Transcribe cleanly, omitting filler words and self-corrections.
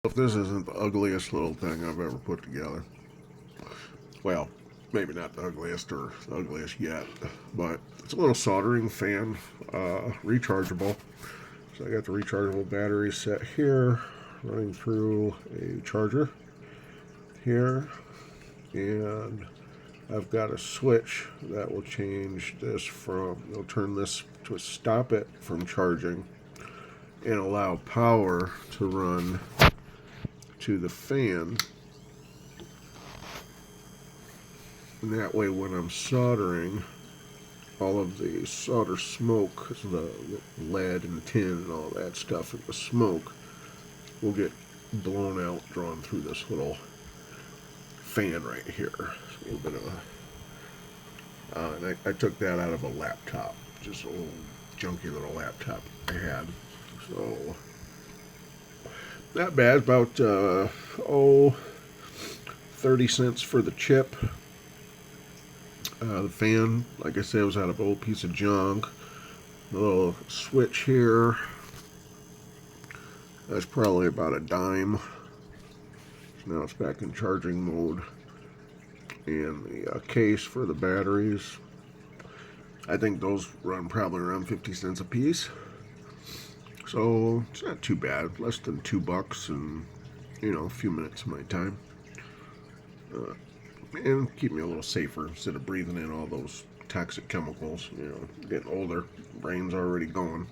If this isn't the ugliest little thing I've ever put together. Well, maybe not the ugliest or the ugliest yet, but it's a little soldering fan, rechargeable. So I got the rechargeable battery set here, running through a charger here, and I've got a switch that will change this from, it'll turn this to stop it from charging and allow power to run to the fan. And that way, when I'm soldering, all of the solder smoke, the lead and tin and all that stuff, and the smoke will get blown out, drawn through this little fan right here. It's a little bit of a. And I took that out of a laptop, just a little junky little laptop I had. So, not bad. About 30 cents for the chip. The fan, like I said, was out of an old piece of junk. The little switch here, that's probably about a dime. So now it's back in charging mode. And the case for the batteries, I think those run probably around 50 cents a piece. So it's not too bad, less than $2 and, a few minutes of my time. And keep me a little safer instead of breathing in all those toxic chemicals. Getting older, brain's already going.